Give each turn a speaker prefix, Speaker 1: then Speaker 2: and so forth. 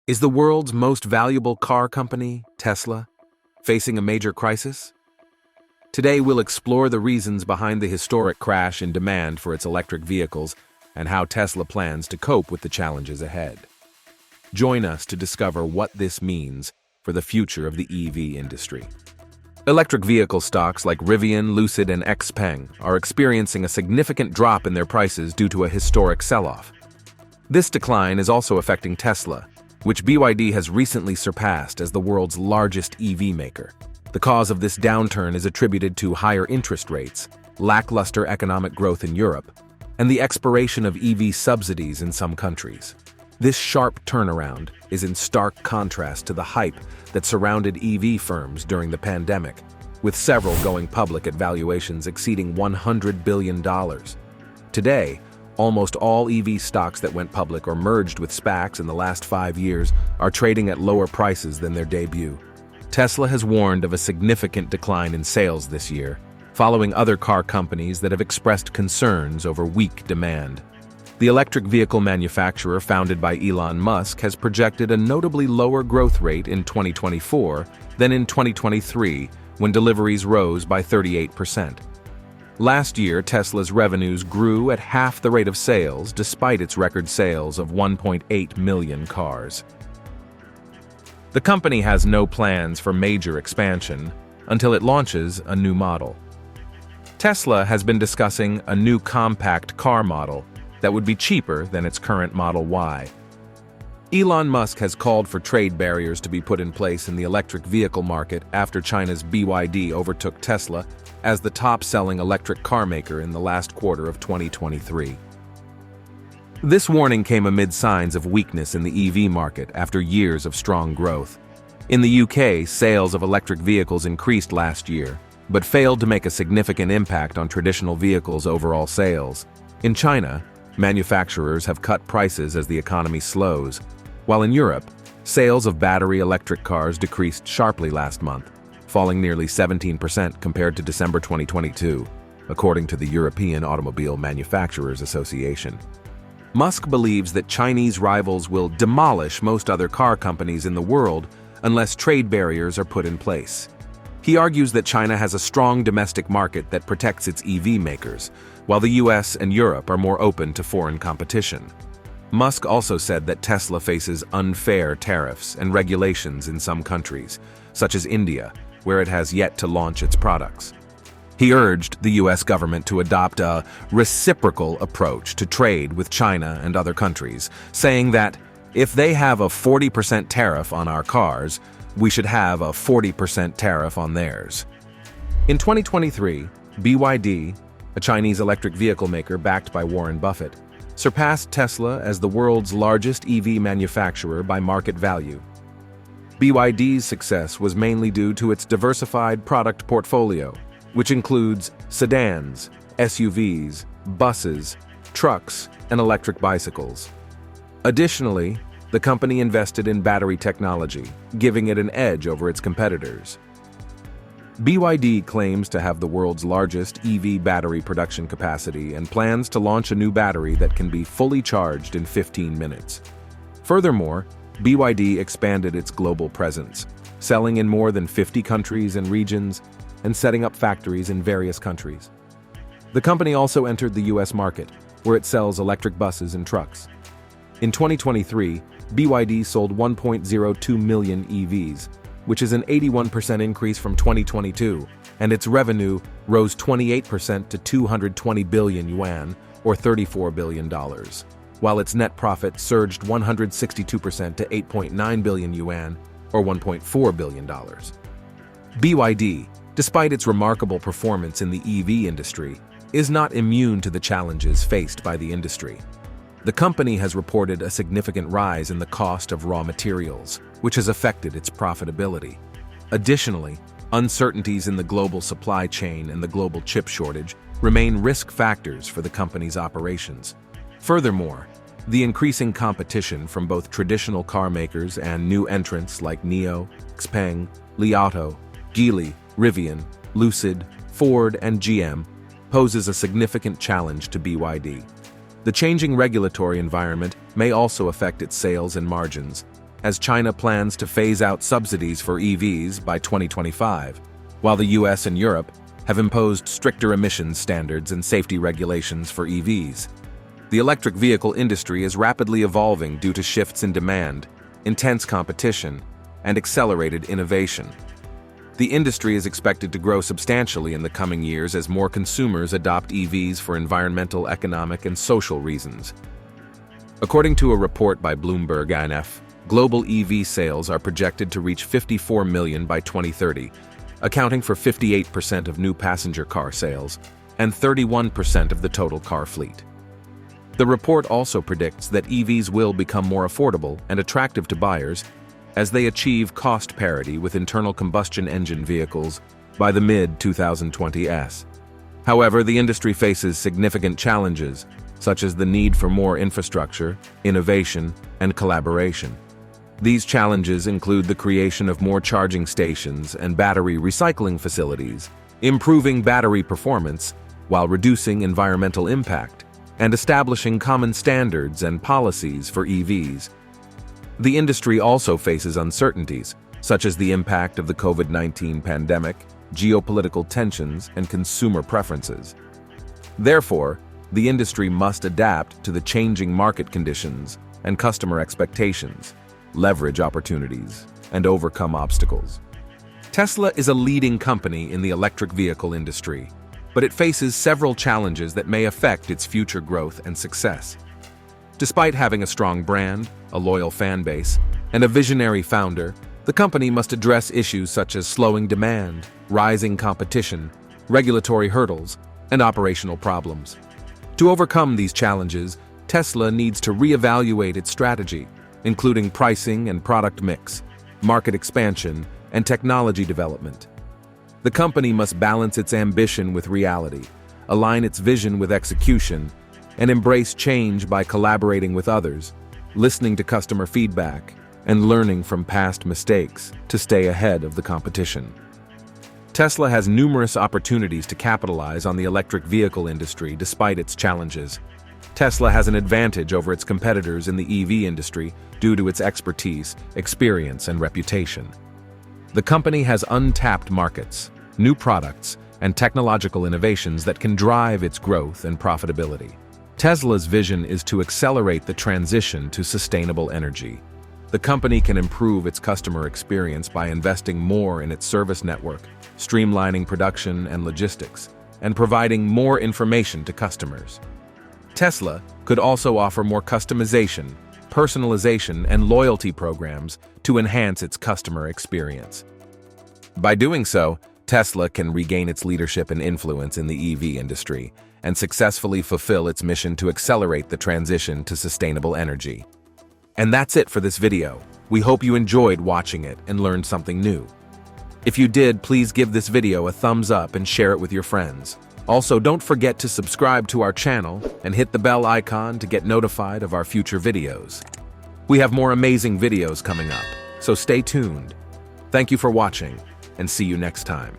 Speaker 1: Is the world's most valuable car company, Tesla, facing a major crisis? Today we'll explore the reasons behind the historic crash in demand for its electric vehicles and how Tesla plans to cope with the challenges ahead. Join us to discover what this means for the future of the EV industry. Electric vehicle stocks like Rivian, Lucid, and XPeng are experiencing a significant drop in their prices due to a historic sell-off. This decline is also affecting Tesla, which BYD has recently surpassed as the world's largest EV maker. The cause of this downturn is attributed to higher interest rates, lackluster economic growth in Europe, and the expiration of EV subsidies in some countries. This sharp turnaround is in stark contrast to the hype that surrounded EV firms during the pandemic, with several going public at valuations exceeding $100 billion. Today, almost all EV stocks that went public or merged with SPACs in the last 5 years are trading at lower prices than their debut. Tesla has warned of a significant decline in sales this year, following other car companies that have expressed concerns over weak demand. The electric vehicle manufacturer founded by Elon Musk has projected a notably lower growth rate in 2024 than in 2023, when deliveries rose by 38%. Last year, Tesla's revenues grew at half the rate of sales despite its record sales of 1.8 million cars. The company has no plans for major expansion until it launches a new model. Tesla has been discussing a new compact car model that would be cheaper than its current Model Y. Elon Musk has called for trade barriers to be put in place in the electric vehicle market after China's BYD overtook Tesla as the top-selling electric car maker in the last quarter of 2023. This warning came amid signs of weakness in the EV market after years of strong growth. In the UK, sales of electric vehicles increased last year, but failed to make a significant impact on traditional vehicles' overall sales. In China, manufacturers have cut prices as the economy slows, while in Europe, sales of battery electric cars decreased sharply last month, falling nearly 17% compared to December 2022, according to the European Automobile Manufacturers Association. Musk believes that Chinese rivals will demolish most other car companies in the world unless trade barriers are put in place. He argues that China has a strong domestic market that protects its EV makers, while the US and Europe are more open to foreign competition. Musk also said that Tesla faces unfair tariffs and regulations in some countries, such as India, where it has yet to launch its products. He urged the US government to adopt a reciprocal approach to trade with China and other countries, saying that if they have a 40% tariff on our cars, we should have a 40% tariff on theirs. In 2023, BYD, a Chinese electric vehicle maker backed by Warren Buffett, surpassed Tesla as the world's largest EV manufacturer by market value. BYD's success was mainly due to its diversified product portfolio, which includes sedans, SUVs, buses, trucks, and electric bicycles. Additionally, the company invested in battery technology, giving it an edge over its competitors. BYD claims to have the world's largest EV battery production capacity and plans to launch a new battery that can be fully charged in 15 minutes. Furthermore, BYD expanded its global presence, selling in more than 50 countries and regions and setting up factories in various countries. The company also entered the US market, where it sells electric buses and trucks. In 2023, BYD sold 1.02 million EVs, which is an 81% increase from 2022, and its revenue rose 28% to 220 billion yuan, or $34 billion, while its net profit surged 162% to 8.9 billion yuan, or $1.4 billion. BYD, despite its remarkable performance in the EV industry, is not immune to the challenges faced by the industry. The company has reported a significant rise in the cost of raw materials, which has affected its profitability. Additionally, uncertainties in the global supply chain and the global chip shortage remain risk factors for the company's operations. Furthermore, the increasing competition from both traditional car makers and new entrants like NIO, XPeng, Li Auto, Geely, Rivian, Lucid, Ford, and GM poses a significant challenge to BYD. The changing regulatory environment may also affect its sales and margins, as China plans to phase out subsidies for EVs by 2025, while the US and Europe have imposed stricter emissions standards and safety regulations for EVs. The electric vehicle industry is rapidly evolving due to shifts in demand, intense competition, and accelerated innovation. The industry is expected to grow substantially in the coming years as more consumers adopt EVs for environmental, economic, and social reasons. According to a report by Bloomberg INF, global EV sales are projected to reach 54 million by 2030, accounting for 58% of new passenger car sales and 31% of the total car fleet. The report also predicts that EVs will become more affordable and attractive to buyers as they achieve cost parity with internal combustion engine vehicles by the mid-2020s. However, the industry faces significant challenges, such as the need for more infrastructure, innovation, and collaboration. These challenges include the creation of more charging stations and battery recycling facilities, improving battery performance while reducing environmental impact, and establishing common standards and policies for EVs. The industry also faces uncertainties, such as the impact of the COVID-19 pandemic, geopolitical tensions, and consumer preferences. Therefore, the industry must adapt to the changing market conditions and customer expectations, leverage opportunities, and overcome obstacles. Tesla is a leading company in the electric vehicle industry, but it faces several challenges that may affect its future growth and success. Despite having a strong brand, a loyal fan base, and a visionary founder, the company must address issues such as slowing demand, rising competition, regulatory hurdles, and operational problems. To overcome these challenges, Tesla needs to reevaluate its strategy, including pricing and product mix, market expansion, and technology development. The company must balance its ambition with reality, align its vision with execution, and embrace change by collaborating with others, listening to customer feedback, and learning from past mistakes to stay ahead of the competition. Tesla has numerous opportunities to capitalize on the electric vehicle industry despite its challenges. Tesla has an advantage over its competitors in the EV industry due to its expertise, experience, and reputation. The company has untapped markets, new products, and technological innovations that can drive its growth and profitability. Tesla's vision is to accelerate the transition to sustainable energy. The company can improve its customer experience by investing more in its service network, streamlining production and logistics, and providing more information to customers. Tesla could also offer more customization, personalization, and loyalty programs to enhance its customer experience. By doing so, Tesla can regain its leadership and influence in the EV industry and successfully fulfill its mission to accelerate the transition to sustainable energy. And that's it for this video. We hope you enjoyed watching it and learned something new. If you did, please give this video a thumbs up and share it with your friends. Also, don't forget to subscribe to our channel and hit the bell icon to get notified of our future videos. We have more amazing videos coming up, so stay tuned. Thank you for watching, and see you next time.